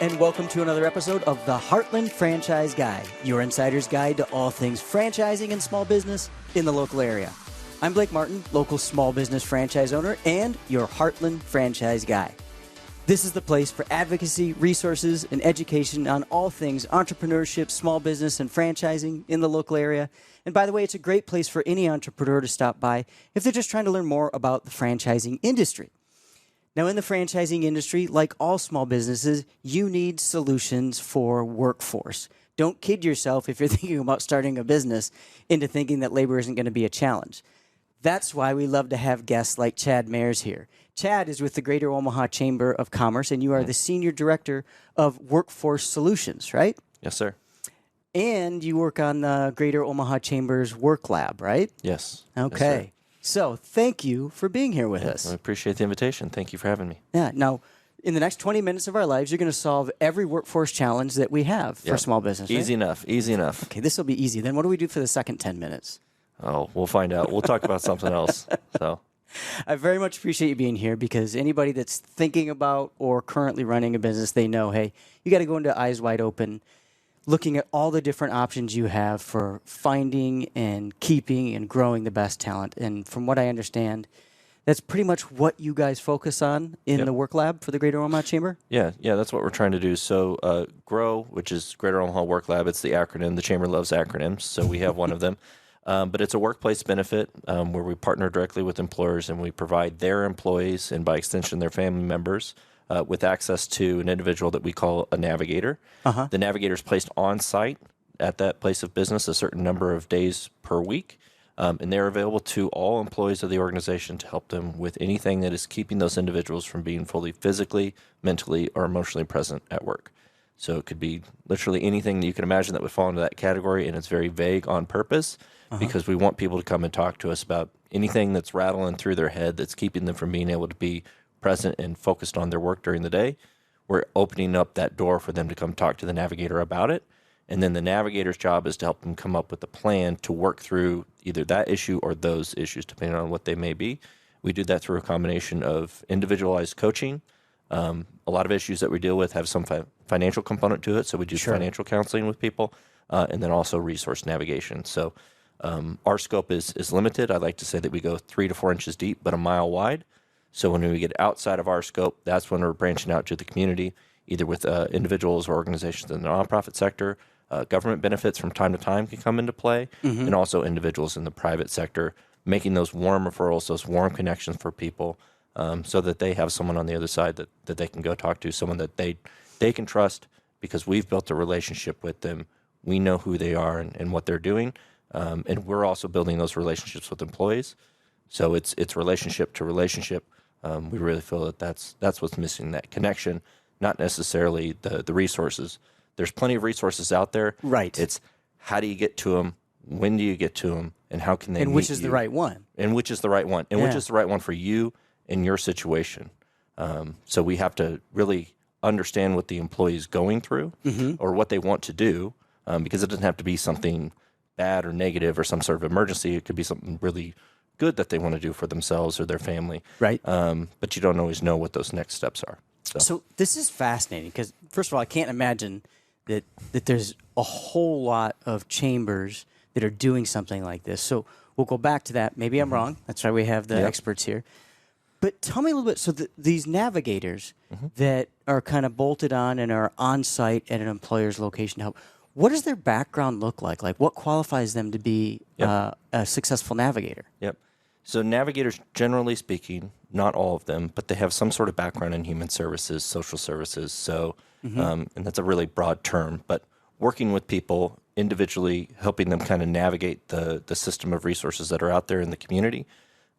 and welcome to another episode of the Heartland Franchise Guide, your insider's guide to all things franchising and small business in the local area. I'm Blake Martin, local small business franchise owner and your Heartland Franchise Guy. This is the place for advocacy, resources, and education on all things entrepreneurship, small business, and franchising in the local area. And by the way, it's a great place for any entrepreneur to stop by if they're just trying to learn more about the franchising industry. Now, in the franchising industry, like all small businesses, you need solutions for workforce. Don't kid yourself if you're thinking about starting a business into thinking that labor isn't going to be a challenge. That's why we love to have guests like Chad Mayers here. Chad is with the Greater Omaha Chamber of Commerce, and you are the Senior Director of Workforce Solutions, right? Yes, sir. And you work on the Greater Omaha Chamber's Work Lab, right? Yes. Okay. Yes, so thank you for being here with us. I appreciate the invitation. Thank you for having me. Yeah. Now, in the next 20 minutes of our lives, you're going to solve every workforce challenge that we have for small business, right? Easy enough. Easy enough. Okay, this will be easy. Then what do we do for the second 10 minutes? Oh, we'll find out. We'll talk about something else. So, I very much appreciate you being here because anybody that's thinking about or currently running a business, they know, hey, you got to go into eyes wide open, looking at all the different options you have for finding and keeping and growing the best talent. And from what I understand, that's pretty much what you guys focus on in the Work Lab for the Greater Omaha Chamber? Yeah, that's what we're trying to do. So, GROW, which is Greater Omaha Work Lab, it's the acronym. The Chamber loves acronyms, so we have one of them. But it's a workplace benefit where we partner directly with employers and we provide their employees and by extension their family members with access to an individual that we call a navigator. The navigator is placed on site at that place of business a certain number of days per week. And they're available to all employees of the organization to help them with anything that is keeping those individuals from being fully physically, mentally, or emotionally present at work. So it could be literally anything that you can imagine that would fall into that category, and it's very vague on purpose because we want people to come and talk to us about anything that's rattling through their head that's keeping them from being able to be present and focused on their work during the day. We're opening up that door for them to come talk to the navigator about it. And then the navigator's job is to help them come up with a plan to work through either that issue or those issues, depending on what they may be. We do that through a combination of individualized coaching. A lot of issues that we deal with have some financial component to it, so we do financial counseling with people, and then also resource navigation. So our scope is limited. I like to say that we go 3 to 4 inches deep, but a mile wide. So when we get outside of our scope, that's when we're branching out to the community, either with individuals or organizations in the nonprofit sector. Government benefits from time to time can come into play, and also individuals in the private sector, making those warm referrals, those warm connections for people, so that they have someone on the other side that they can go talk to, someone that they can trust because we've built a relationship with them. We know who they are and what they're doing, and we're also building those relationships with employees. So it's relationship to relationship. We really feel that that's what's missing, that connection, not necessarily the resources. There's plenty of resources out there. Right. It's how do you get to them? When do you get to them? And how can they meet you? And which is the right one? And which is the right one? And which is the right one for you in your situation? So we have to really understand what the employee is going through or what they want to do, because it doesn't have to be something bad or negative or some sort of emergency. It could be something really good that they want to do for themselves or their family. Right. But you don't always know what those next steps are. So this is fascinating because, first of all, I can't imagine that there's a whole lot of chambers that are doing something like this. So we'll go back to that. Maybe I'm wrong. That's why we have the experts here. But tell me a little bit. So these navigators that are kind of bolted on and are on site at an employer's location to help, what does their background look like? Like what qualifies them to be a successful navigator? Yep. So navigators, generally speaking, not all of them, but they have some sort of background in human services, social services. So, and that's a really broad term, but working with people individually, helping them kind of navigate the system of resources that are out there in the community.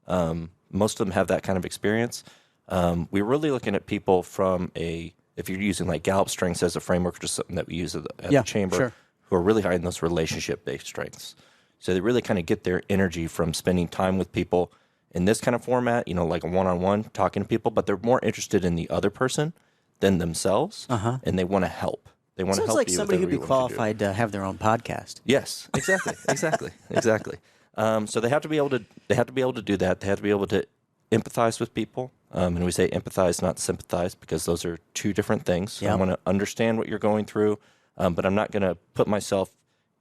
Most of them have that kind of experience. We're really looking at people from if you're using like Gallup strengths as a framework, just something that we use at the chamber, who are really high in those relationship-based strengths. So they really kind of get their energy from spending time with people in this kind of format, like a one-on-one, talking to people, but they're more interested in the other person than themselves, and they want to help. They want to help you. Sounds like somebody who'd be qualified to have their own podcast. Yes, exactly, exactly. So they have to be able to do that. They have to be able to empathize with people. And we say empathize, not sympathize, because those are two different things. Yep. I want to understand what you're going through, but I'm not going to put myself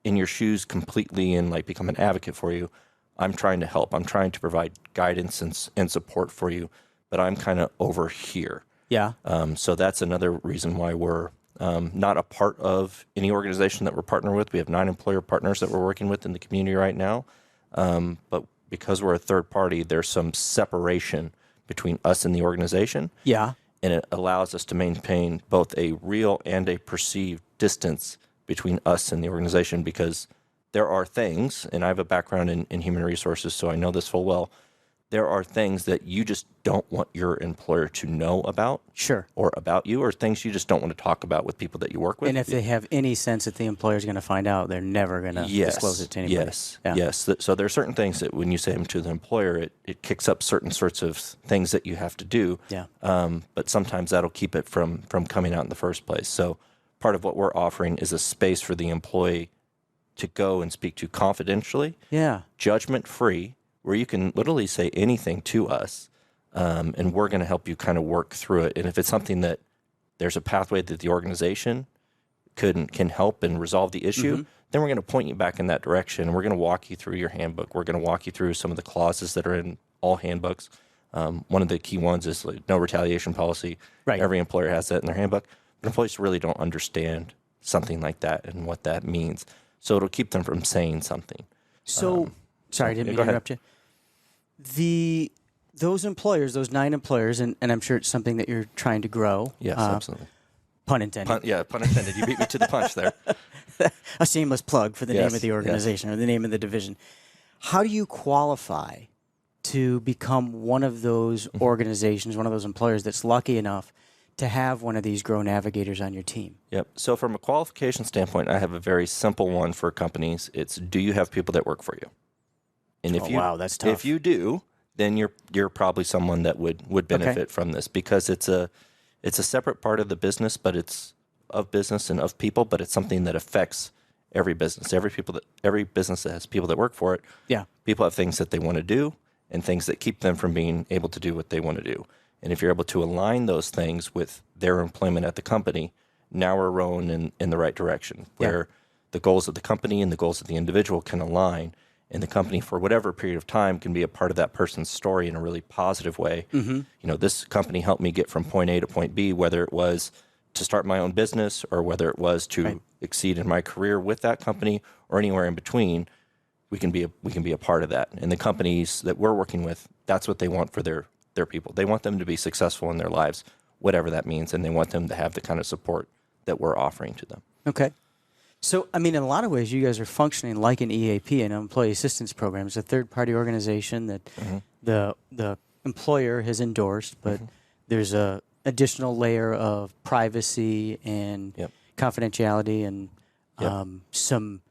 in your shoes completely and like become an advocate for you. I'm trying to help. I'm trying to provide guidance and support for you, but I'm kind of over here. Yeah. So that's another reason why we're not a part of any organization that we're partnered with. We have 9 employer partners that we're working with in the community right now. But because we're a third party, there's some separation between us and the organization. Yeah. And it allows us to maintain both a real and a perceived distance between us and the organization, because there are things, and I have a background in human resources, so I know this full well, there are things that you just don't want your employer to know about. Sure. Or about you, or things you just don't want to talk about with people that you work with. And if they have any sense that the employer's going to find out, they're never going to disclose it to anybody. Yes, yes. So there are certain things that when you say them to the employer, it kicks up certain sorts of things that you have to do. Yeah. But sometimes that'll keep it from coming out in the first place. So part of what we're offering is a space for the employee to go and speak to confidentially, judgment-free, where you can literally say anything to us, and we're going to help you kind of work through it. And if it's something that there's a pathway that the organization can help and resolve the issue, then we're going to point you back in that direction. And we're going to walk you through your handbook. We're going to walk you through some of the clauses that are in all handbooks. One of the key ones is like no retaliation policy. Right. Every employer has that in their handbook. But employees really don't understand something like that and what that means. So it'll keep them from saying something. So, sorry, I didn't mean to interrupt you. Those employers, those 9 employers, and I'm sure it's something that you're trying to grow. Yes, absolutely. Pun intended. Pun intended. You beat me to the punch there. A shameless plug for the name of the organization or the name of the division. How do you qualify to become one of those organizations, one of those employers that's lucky enough to have one of these Grow Navigators on your team? Yep. So from a qualification standpoint, I have a very simple one for companies. It's, do you have people that work for you? And if wow, that's tough. If you do, then you're probably someone that would benefit from this, because it's a separate part of the business, but it's of business and of people, but it's something that affects every business. Every business that has people that work for it. Yeah. People have things that they want to do and things that keep them from being able to do what they want to do. And if you're able to align those things with their employment at the company, now we're rowing in the right direction, where the goals of the company and the goals of the individual can align, and the company, for whatever period of time, can be a part of that person's story in a really positive way. You know, this company helped me get from point A to point B, whether it was to start my own business or whether it was to exceed in my career with that company or anywhere in between. We can be a part of that. And the companies that we're working with, that's what they want for their people. They want them to be successful in their lives, whatever that means, and they want them to have the kind of support that we're offering to them. Okay. So, I mean, in a lot of ways, you guys are functioning like an EAP, an Employee Assistance Program. It's a third-party organization that the employer has endorsed, but there's a additional layer of privacy and confidentiality and some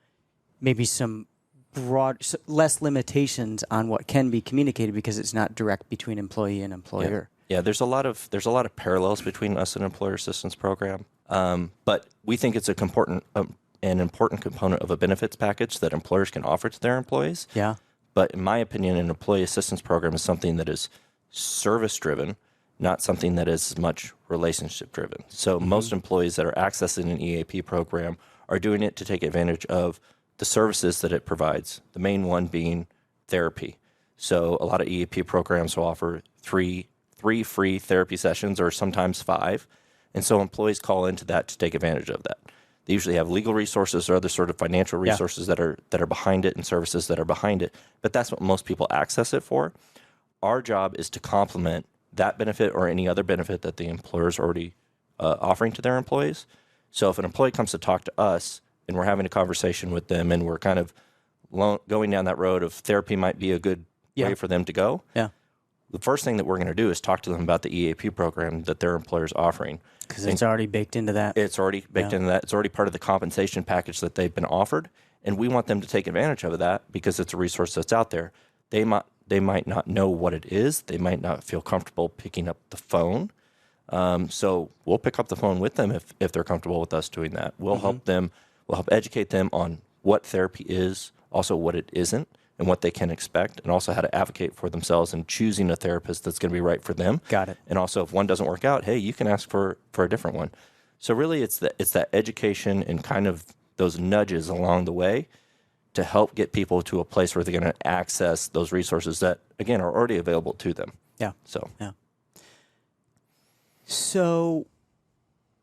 less limitations on what can be communicated, because it's not direct between employee and employer. Yeah, there's a lot of parallels between us and Employer Assistance Program, but we think it's an important component of a benefits package that employers can offer to their employees. Yeah. But in my opinion, an employee assistance program is something that is service-driven, not something that is much relationship-driven. So most employees that are accessing an EAP program are doing it to take advantage of the services that it provides, the main one being therapy. So a lot of EAP programs will offer three free therapy sessions, or sometimes 5. And so employees call into that to take advantage of that. They usually have legal resources or other sort of financial resources that are behind it, and services that are behind it. But that's what most people access it for. Our job is to complement that benefit or any other benefit that the employer is already offering to their employees. So if an employee comes to talk to us and we're having a conversation with them and we're kind of going down that road of therapy might be a good way for them to go, the first thing that we're going to do is talk to them about the EAP program that their employer is offering. Because it's already baked into that. It's already baked into that. It's already part of the compensation package that they've been offered. And we want them to take advantage of that because it's a resource that's out there. They might not know what it is. They might not feel comfortable picking up the phone. So we'll pick up the phone with them if they're comfortable with us doing that. We'll help them. We'll help educate them on what therapy is, also what it isn't, and what they can expect, and also how to advocate for themselves and choosing a therapist that's going to be right for them. Got it. And also, if one doesn't work out, hey, you can ask for a different one. So really, it's that education and kind of those nudges along the way to help get people to a place where they're going to access those resources that, again, are already available to them. Yeah. So. Yeah. So,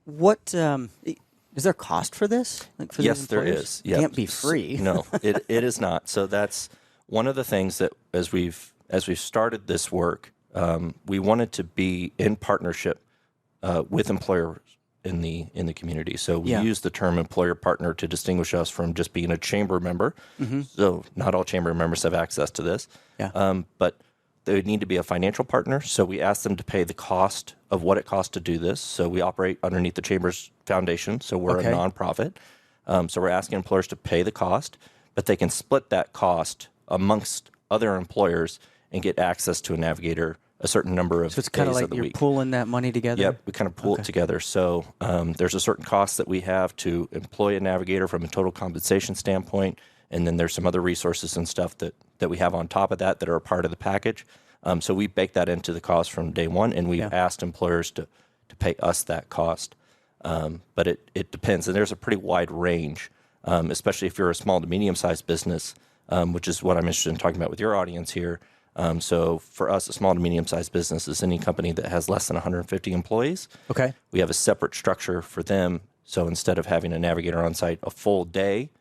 what is there a cost for this? Like for Yes, these there employers? is. It Yep. can't be free. No, it is not. So that's one of the things that as we've started this work, we wanted to be in partnership with employers in the community. So we use the term employer partner to distinguish us from just being a chamber member. Mm-hmm. So not all chamber members have access to this. Yeah. But they would need to be a financial partner. So we ask them to pay the cost of what it costs to do this. So we operate underneath the Chamber's foundation. So we're a nonprofit. So we're asking employers to pay the cost, but they can split that cost amongst other employers and get access to a navigator a certain number of days of the week. So it's kind of like you're pooling that money together? Yep, we kind of pool it together. So there's a certain cost that we have to employ a navigator from a total compensation standpoint, and then there's some other resources and stuff that we have on top of that are a part of the package. So we bake that into the cost from day one, and we've asked employers to pay us that cost. But it depends, and there's a pretty wide range, especially if you're a small to medium-sized business, which is what I'm interested in talking about with your audience here. So for us, a small to medium-sized business is any company that has less than 150 employees. Okay. We have a separate structure for them. So instead of having a navigator on site a full day,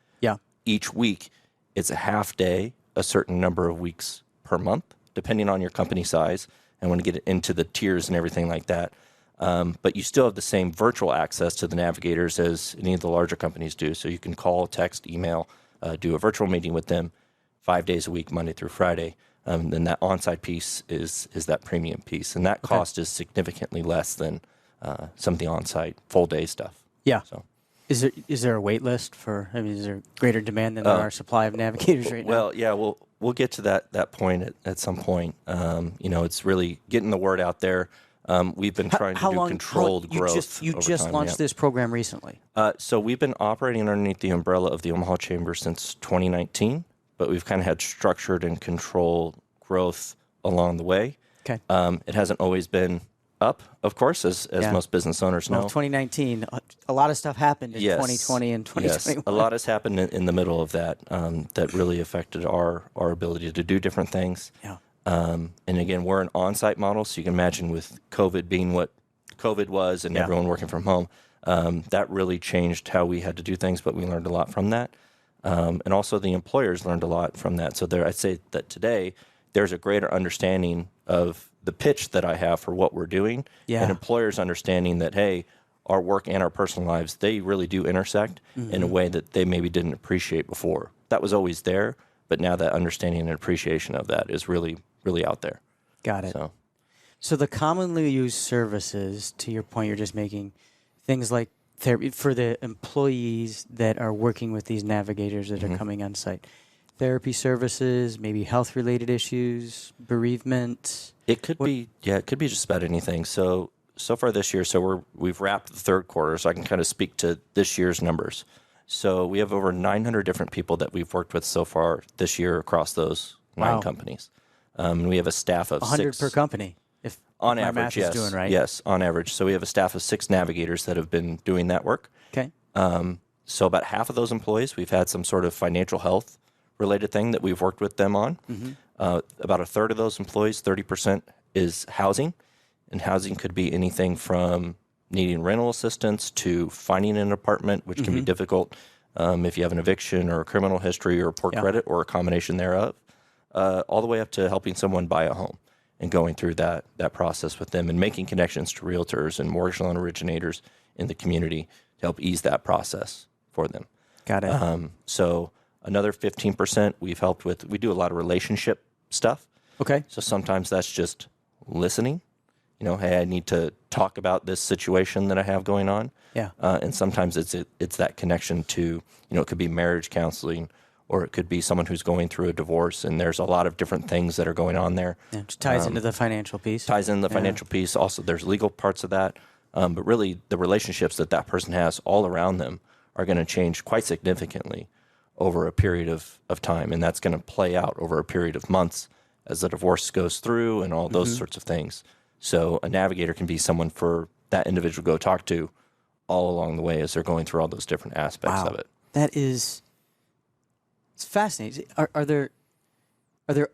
each week, it's a half day, a certain number of weeks per month, depending on your company size. And when you get into the tiers and everything like that. But you still have the same virtual access to the navigators as any of the larger companies do. So you can call, text, email, do a virtual meeting with them 5 days a week, Monday through Friday. Then that on-site piece is that premium piece. And that cost is significantly less than some of the on-site full-day stuff. Yeah. So. Is there a wait list for, is there greater demand than there are supply of navigators right now? Well, yeah, we'll get to that point at some point. It's really getting the word out there. We've been trying to do controlled growth. You just launched this program recently. So we've been operating underneath the umbrella of the Omaha Chamber since 2019, but we've kind of had structured and controlled growth along the way. Okay. It hasn't always been up, of course, as most business owners know. Well, 2019, a lot of stuff happened in 2020 and 2021. Yes, a lot has happened in the middle of that that really affected our ability to do different things. Yeah. And again, we're an on-site model, so you can imagine with COVID being what COVID was and everyone working from home, that really changed how we had to do things, but we learned a lot from that. And also the employers learned a lot from that. So I'd say that today there's a greater understanding of the pitch that I have for what we're doing, and employers understanding that, hey, our work and our personal lives, they really do intersect in a way that they maybe didn't appreciate before. That was always there, but now that understanding and appreciation of that is really, really out there. Got it. So the commonly used services, to your point you're just making, things like therapy for the employees that are working with these navigators that are coming on site. Therapy services, maybe health-related issues, bereavement. It could be just about anything. So far this year, we've wrapped the third quarter, so I can kind of speak to this year's numbers. So we have over 900 different people that we've worked with so far this year across those 9 companies. And we have a staff of 100 6 per company, if on my average. math is doing right. Yes, on average. So we have a staff of 6 navigators that have been doing that work. Okay. So about half of those employees, we've had some sort of financial health related thing that we've worked with them on. About a third of those employees, 30%, is housing. And housing could be anything from needing rental assistance to finding an apartment, which can be difficult if you have an eviction or a criminal history or poor credit or a combination thereof, all the way up to helping someone buy a home and going through that process with them and making connections to realtors and mortgage loan originators in the community to help ease that process for them. Got it. So another 15% we've helped with, we do a lot of relationship stuff. Okay. So sometimes that's just listening. Hey, I need to talk about this situation that I have going on. Yeah. And sometimes it's that connection to, it could be marriage counseling, or it could be someone who's going through a divorce, and there's a lot of different things that are going on there. Yeah, which ties into the financial piece. Ties into the financial piece. Also, there's legal parts of that. But really, the relationships that person has all around them are going to change quite significantly over a period of time, and that's going to play out over a period of months as the divorce goes through and all those sorts of things. So a navigator can be someone for that individual to go talk to all along the way as they're going through all those different aspects of it. It's fascinating. Are there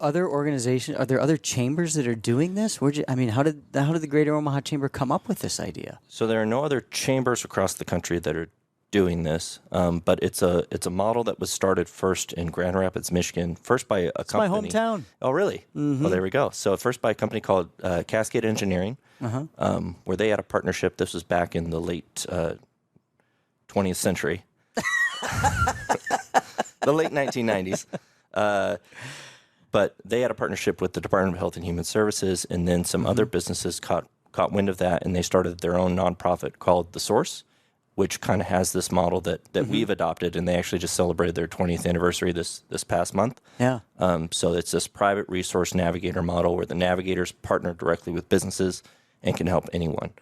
other organizations? Are there other chambers that are doing this? How did the Greater Omaha Chamber come up with this idea? So there are no other chambers across the country that are doing this, but it's a model that was started first in Grand Rapids, Michigan, first by a company. My hometown. Oh, really? Well, there we go. So first by a company called Cascade Engineering, where they had a partnership. This was back in the late 20th century, the late 1990s. But they had a partnership with the Department of Health and Human Services, and then some other businesses caught wind of that, and they started their own nonprofit called The Source, which kind of has this model that we've adopted, and they actually just celebrated their 20th anniversary this past month. Yeah. So it's this private resource navigator model where the navigators partner directly with businesses and can help anyone.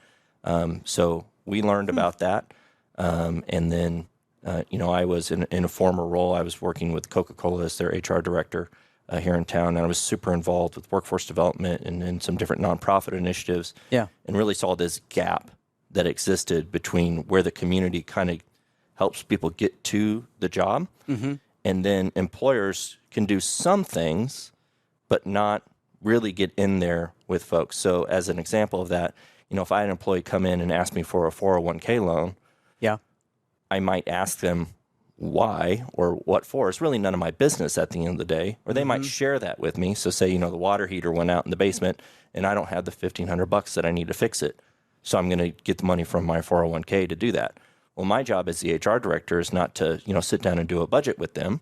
So we learned about that, and then I was in a former role. I was working with Coca-Cola as their HR director here in town, and I was super involved with workforce development and in some different nonprofit initiatives. Yeah. And really saw this gap that existed between where the community kind of helps people get to the job, and then employers can do some things, but not really get in there with folks. So as an example of that, if I had an employee come in and ask me for a 401k loan, I might ask them why or what for. It's really none of my business at the end of the day. Or they might share that with me. So say, the water heater went out in the basement and I don't have the $1,500 that I need to fix it. So I'm going to get the money from my 401k to do that. Well, my job as the HR director is not to, sit down and do a budget with them.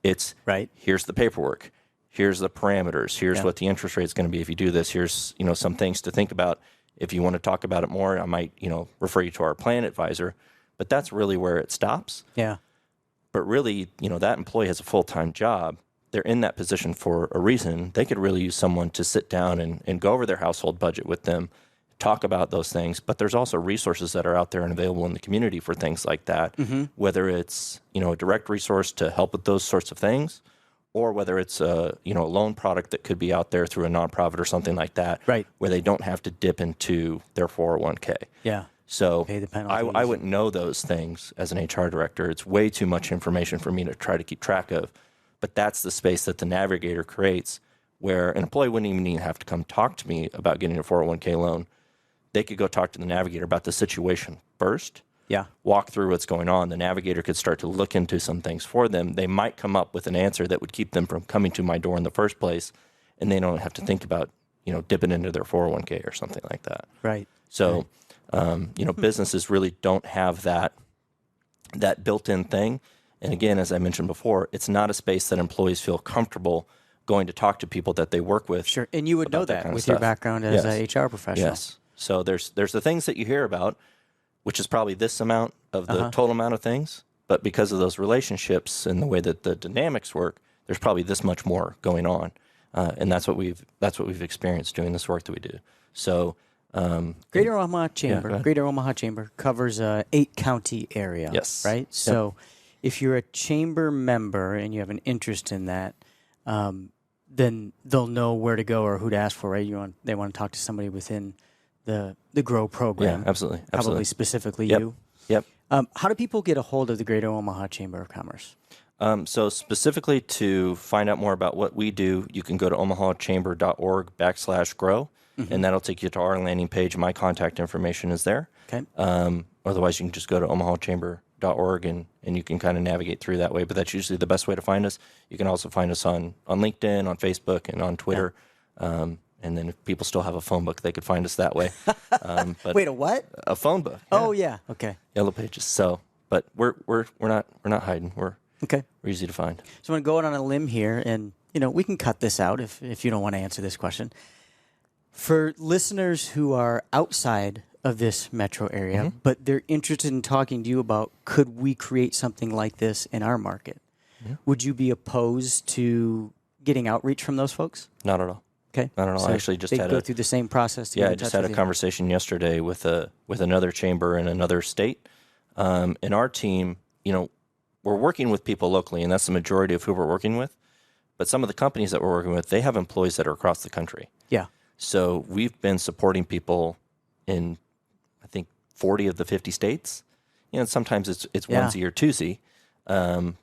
It's here's the paperwork. Here's the parameters. Here's what the interest rate is going to be if you do this. Here's, some things to think about. If you want to talk about it more, I might, refer you to our plan advisor. But that's really where it stops. Yeah. But really, that employee has a full-time job. They're in that position for a reason. They could really use someone to sit down and go over their household budget with them, talk about those things. But there's also resources that are out there and available in the community for things like that, whether it's, a direct resource to help with those sorts of things, or whether it's a loan product that could be out there through a nonprofit or something like that, where they don't have to dip into their 401k. Yeah. So pay the penalties. I wouldn't know those things as an HR director. It's way too much information for me to try to keep track of. But that's the space that the navigator creates, where an employee wouldn't even have to come talk to me about getting a 401k loan. They could go talk to the navigator about the situation first. Yeah. Walk through what's going on. The navigator could start to look into some things for them. They might come up with an answer that would keep them from coming to my door in the first place, and they don't have to think about, dipping into their 401k or something like that. Right. So, businesses really don't have that built-in thing. And again, as I mentioned before, it's not a space that employees feel comfortable going to talk to people that they work with. Sure, and you would know that with your background as a HR professional. Yes. So there's the things that you hear about, which is probably this amount of the total amount of things. But because of those relationships and the way that the dynamics work, there's probably this much more going on. And that's what we've experienced doing this work that we do. So Greater Omaha Chamber covers a 8-county area. Yes. Right? So if you're a chamber member and you have an interest in that, then they'll know where to go or who to ask for, right? They want to talk to somebody within the GROW program. Yeah, absolutely. Probably specifically you. Yep. How do people get a hold of the Greater Omaha Chamber of Commerce? So specifically to find out more about what we do, you can go to omahachamber.org/grow, and that'll take you to our landing page. My contact information is there. Okay. Otherwise, you can just go to omahachamber.org and you can kind of navigate through that way. But that's usually the best way to find us. You can also find us on LinkedIn, on Facebook, and on Twitter. Yeah. And then if people still have a phone book, they could find us that way. But wait, a what? A phone book. Yeah. Oh yeah. Okay. Yellow Pages. So, but we're not hiding. We're easy to find. So I'm going to go out on a limb here, and we can cut this out if you don't want to answer this question. For listeners who are outside of this metro area, but they're interested in talking to you about, could we create something like this in our market? Would you be opposed to getting outreach from those folks? Not at all. Okay. Not at all. So I actually just they had go through the same process to get in I touch just had with a you. conversation yesterday with another chamber in another state. And our team, we're working with people locally, and that's the majority of who we're working with. But some of the companies that we're working with, they have employees that are across the country. Yeah. So we've been supporting people in, I think, 40 of the 50 states. You know, sometimes it's onesie or twosie,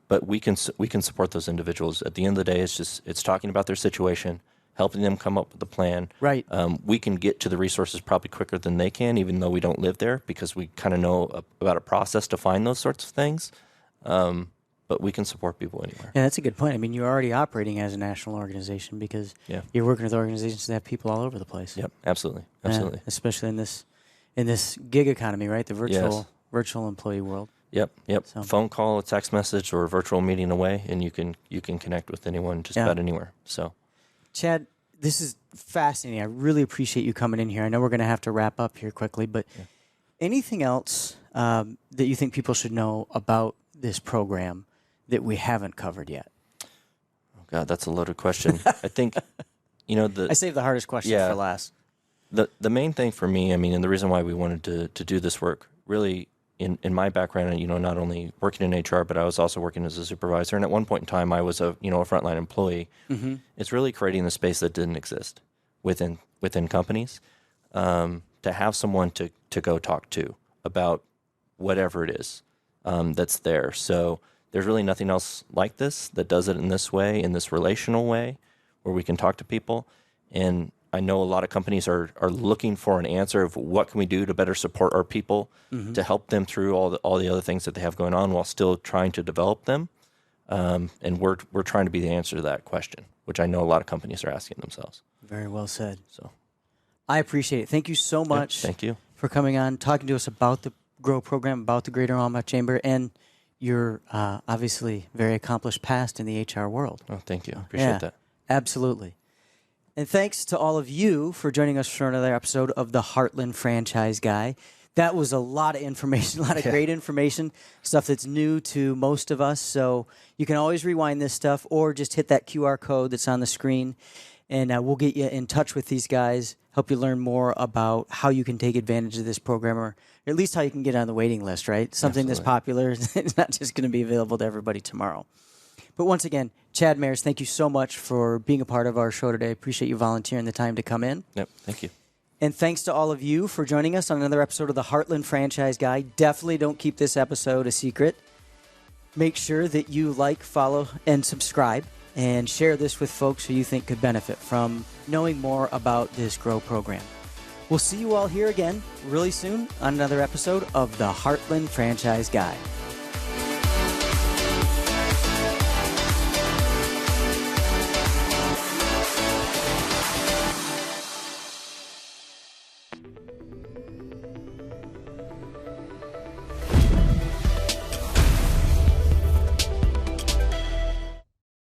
but we can support those individuals. At the end of the day, it's talking about their situation, helping them come up with a plan. Right. We can get to the resources probably quicker than they can, even though we don't live there, because we kind of know about a process to find those sorts of things. But we can support people anywhere. Yeah, that's a good point. I mean, you're already operating as a national organization because you're working with organizations that have people all over the place. Yep, absolutely. Especially in this gig economy, right? The virtual employee world. Yep. So. Phone call, a text message, or a virtual meeting away, and you can connect with anyone just about anywhere. So, Chad, this is fascinating. I really appreciate you coming in here. I know we're going to have to wrap up here quickly, but anything else that you think people should know about this program that we haven't covered yet? Oh God, that's a loaded question. I think, I saved the hardest questions for last. The main thing for me, I mean, and the reason why we wanted to do this work, really, in my background, not only working in HR, but I was also working as a supervisor. And at one point in time, I was a frontline employee. Mm-hmm. It's really creating the space that didn't exist within companies, to have someone to go talk to about whatever it is that's there. So there's really nothing else like this that does it in this way, in this relational way, where we can talk to people. And I know a lot of companies are looking for an answer of what can we do to better support our people, to help them through all the other things that they have going on while still trying to develop them. And we're trying to be the answer to that question, which I know a lot of companies are asking themselves. Very well said. So I appreciate it. Thank you so much. Thank you for coming on, talking to us about the GROW program, about the Greater Omaha Chamber, and your obviously very accomplished past in the HR world. Oh, thank you. I appreciate that. Absolutely. And thanks to all of you for joining us for another episode of the Heartland Franchise Guy. That was a lot of information, a lot of great information, stuff that's new to most of us. So you can always rewind this stuff or just hit that QR code that's on the screen, and we'll get you in touch with these guys, help you learn more about how you can take advantage of this program, or at least how you can get on the waiting list, right? Something that's popular is not just going to be available to everybody tomorrow. But once again, Chad Mayers, thank you so much for being a part of our show today. Appreciate you volunteering the time to come in. Yep, thank you. And thanks to all of you for joining us on another episode of the Heartland Franchise Guy. Definitely don't keep this episode a secret. Make sure that you like, follow, and subscribe, and share this with folks who you think could benefit from knowing more about this GROW program. We'll see you all here again really soon on another episode of the Heartland Franchise Guy.